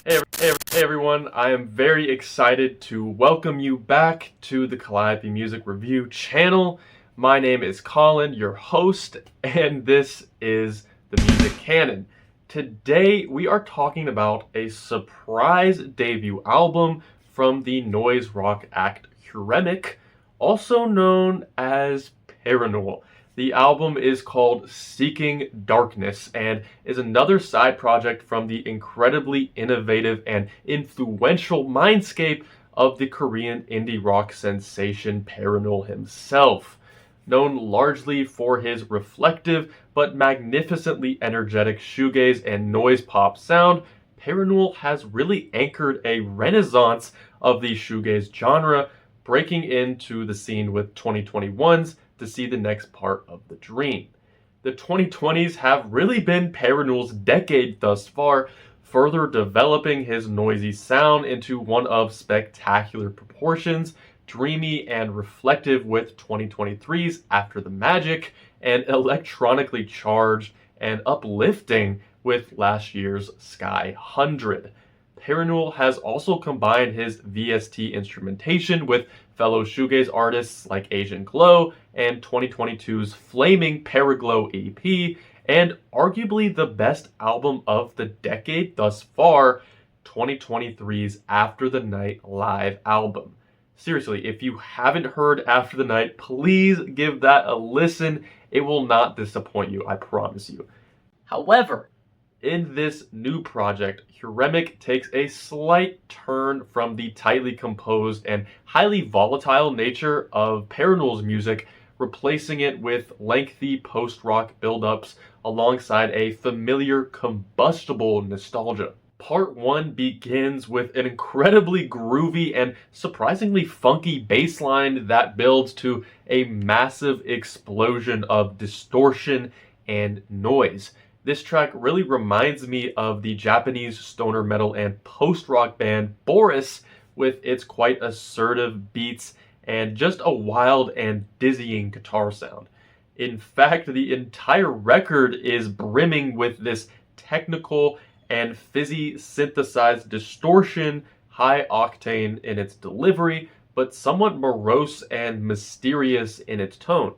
Hey everyone, I am very excited to welcome you back to the Calliope Music Review channel. My name is Colin, your host, and this is the Music Canon. Today we are talking about a surprise debut album from the noise rock act Huremic, also known as Parannoul. The album is called Seeking Darkness and is another side project from the incredibly innovative and influential mindscape of the Korean indie rock sensation Parannoul himself. Known largely for his reflective but magnificently energetic shoegaze and noise pop sound, Parannoul has really anchored a renaissance of the shoegaze genre, breaking into the scene with 2021's To See the Next Part of the Dream. The 2020s have really been Parannoul's decade thus far, further developing his noisy sound into one of spectacular proportions, dreamy and reflective with 2023's After the Magic, and electronically charged and uplifting with last year's Sky 100. Parannoul has also combined his VST instrumentation with fellow shoegaze artists like Asian Glow and 2022's Flaming Paraglow EP, and arguably the best album of the decade thus far, 2023's After the Night live album. Seriously, if you haven't heard After the Night, please give that a listen. It will not disappoint you, I promise you. However, in this new project, Huremic takes a slight turn from the tightly composed and highly volatile nature of Parannoul's music, replacing it with lengthy post-rock build-ups alongside a familiar combustible nostalgia. Part 1 begins with an incredibly groovy and surprisingly funky bass line that builds to a massive explosion of distortion and noise. This track really reminds me of the Japanese stoner metal and post-rock band Boris, with its quite assertive beats and just a wild and dizzying guitar sound. In fact, the entire record is brimming with this technical and fizzy synthesized distortion, high octane in its delivery, but somewhat morose and mysterious in its tone.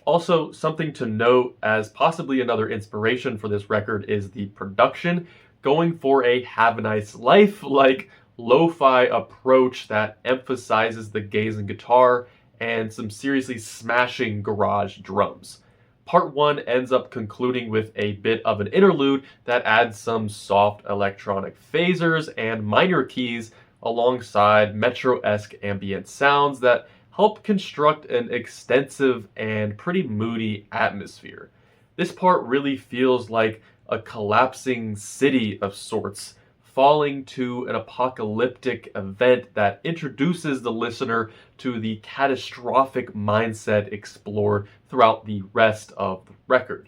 Also, something to note as possibly another inspiration for this record is the production, going for a Have a Nice Life-like lo-fi approach that emphasizes the gaze and guitar and some seriously smashing garage drums. Part 1 ends up concluding with a bit of an interlude that adds some soft electronic phasers and minor keys alongside metro-esque ambient sounds that help construct an extensive and pretty moody atmosphere. This part really feels like a collapsing city of sorts, falling to an apocalyptic event that introduces the listener to the catastrophic mindset explored throughout the rest of the record.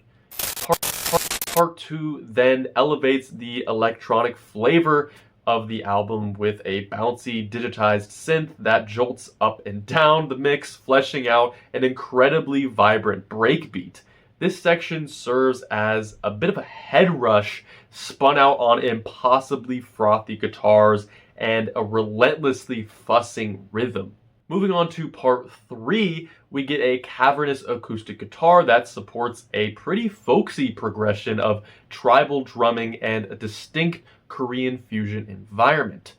Part 2 then elevates the electronic flavor of the album with a bouncy digitized synth that jolts up and down the mix, fleshing out an incredibly vibrant breakbeat. This section serves as a bit of a head rush spun out on impossibly frothy guitars and a relentlessly fussing rhythm. Moving on to part 3, we get a cavernous acoustic guitar that supports a pretty folksy progression of tribal drumming and a distinct Korean fusion environment.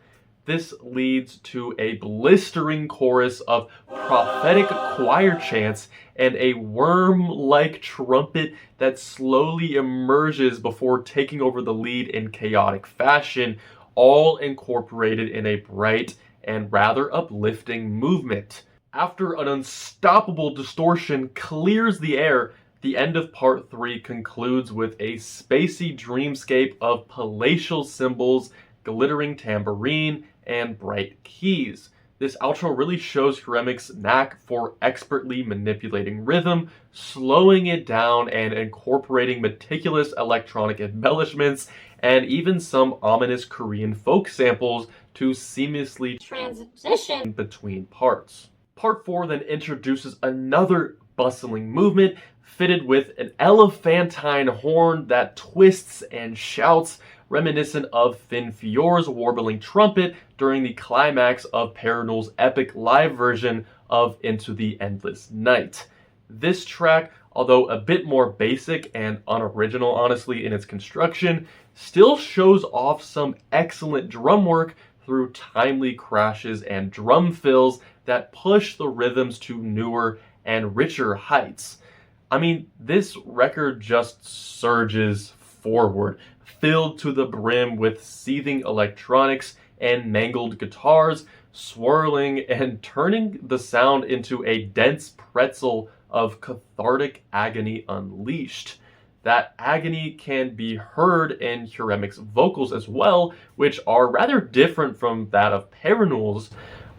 This leads to a blistering chorus of prophetic choir chants and a worm-like trumpet that slowly emerges before taking over the lead in chaotic fashion, all incorporated in a bright and rather uplifting movement. After an unstoppable distortion clears the air, the end of part 3 concludes with a spacey dreamscape of palatial cymbals, glittering tambourine, and bright keys. This outro really shows Huremic's knack for expertly manipulating rhythm, slowing it down, and incorporating meticulous electronic embellishments, and even some ominous Korean folk samples to seamlessly transition between parts. Part 4 then introduces another bustling movement fitted with an elephantine horn that twists and shouts, reminiscent of Finfjord's warbling trumpet during the climax of Parannoul's epic live version of Into the Endless Night. This track, although a bit more basic and unoriginal honestly in its construction, still shows off some excellent drum work through timely crashes and drum fills that push the rhythms to newer and richer heights. I mean, this record just surges forward, filled to the brim with seething electronics and mangled guitars, swirling and turning the sound into a dense pretzel of cathartic agony unleashed. That agony can be heard in Huremic's vocals as well, which are rather different from that of Parannoul's,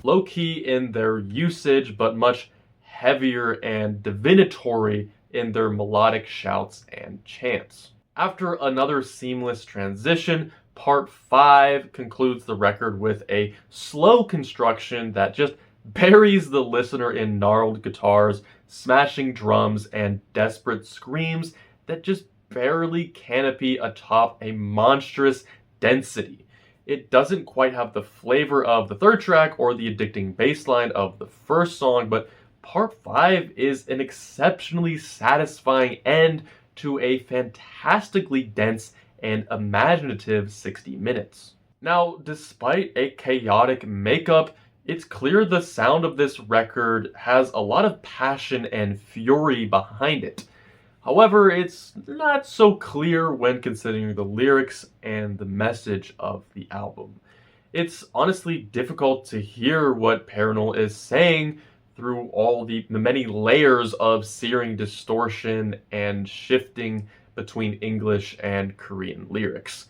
low-key in their usage but much heavier and divinatory in their melodic shouts and chants. After another seamless transition, Part 5 concludes the record with a slow construction that just buries the listener in gnarled guitars, smashing drums, and desperate screams that just barely canopy atop a monstrous density. It doesn't quite have the flavor of the third track or the addicting bass line of the first song, but Part 5 is an exceptionally satisfying end to a fantastically dense and imaginative 60 minutes. Now, despite a chaotic makeup, it's clear the sound of this record has a lot of passion and fury behind it. However, it's not so clear when considering the lyrics and the message of the album. It's honestly difficult to hear what Parannoul is saying through all the many layers of searing distortion and shifting between English and Korean lyrics.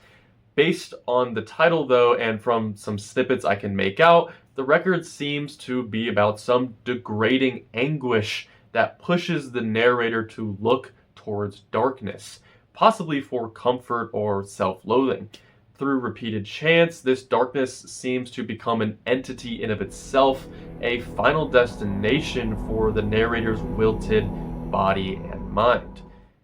Based on the title though, and from some snippets I can make out, the record seems to be about some degrading anguish that pushes the narrator to look towards darkness, possibly for comfort or self-loathing. Through repeated chants, this darkness seems to become an entity in of itself, a final destination for the narrator's wilted body and mind.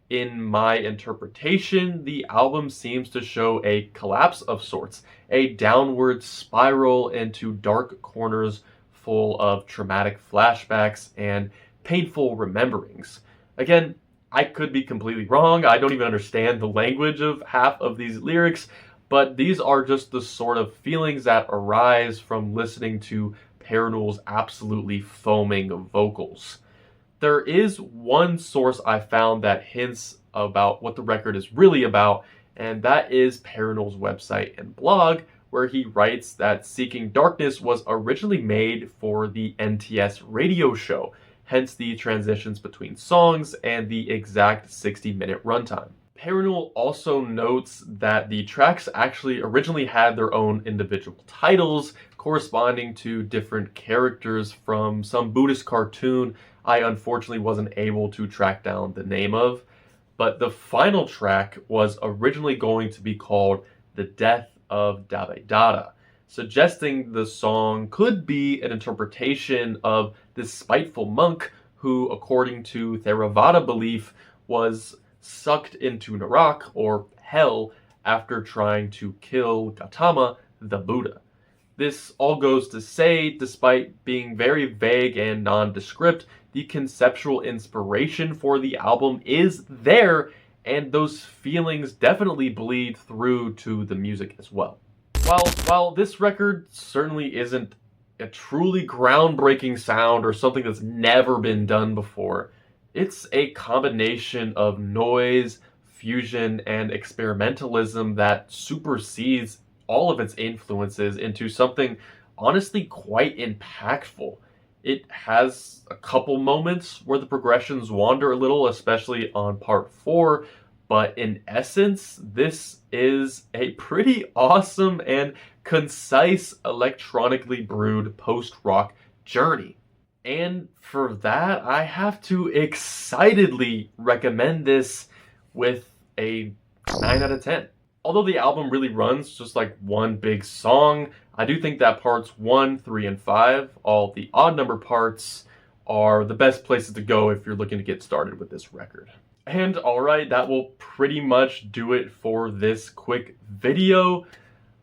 In my interpretation, the album seems to show a collapse of sorts, a downward spiral into dark corners full of traumatic flashbacks and painful rememberings. Again, I could be completely wrong. I don't even understand the language of half of these lyrics, but these are just the sort of feelings that arise from listening to Parannoul's absolutely foaming vocals. There is one source I found that hints about what the record is really about, and that is Parannoul's website and blog, where he writes that Seeking Darkness was originally made for the NTS radio show, hence the transitions between songs and the exact 60-minute runtime. Parannoul also notes that the tracks actually originally had their own individual titles corresponding to different characters from some Buddhist cartoon I unfortunately wasn't able to track down the name of, but the final track was originally going to be called The Death of Dabe, suggesting the song could be an interpretation of this spiteful monk who, according to Theravada belief, was sucked into Narak, or hell, after trying to kill Gautama, the Buddha. This all goes to say, despite being very vague and nondescript, the conceptual inspiration for the album is there, and those feelings definitely bleed through to the music as well. While this record certainly isn't a truly groundbreaking sound or something that's never been done before, it's a combination of noise, fusion, and experimentalism that supersedes all of its influences into something honestly quite impactful. It has a couple moments where the progressions wander a little, especially on part 4, but in essence, this is a pretty awesome and concise electronically brewed post-rock journey. And for that, I have to excitedly recommend this with a 9 out of 10. Although the album really runs just like one big song, I do think that parts 1, 3, and 5, all the odd number parts, are the best places to go if you're looking to get started with this record. And alright, that will pretty much do it for this quick video.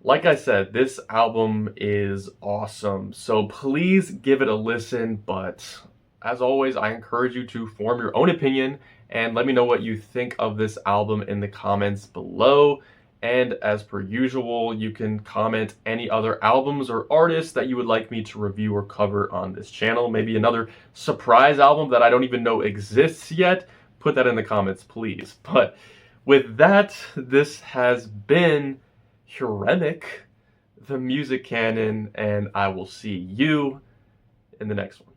Like I said, this album is awesome, so please give it a listen, but as always, I encourage you to form your own opinion and let me know what you think of this album in the comments below. And as per usual, you can comment any other albums or artists that you would like me to review or cover on this channel. Maybe another surprise album that I don't even know exists yet. Put that in the comments, please. But with that, this has been Huremic, the music canon, and I will see you in the next one.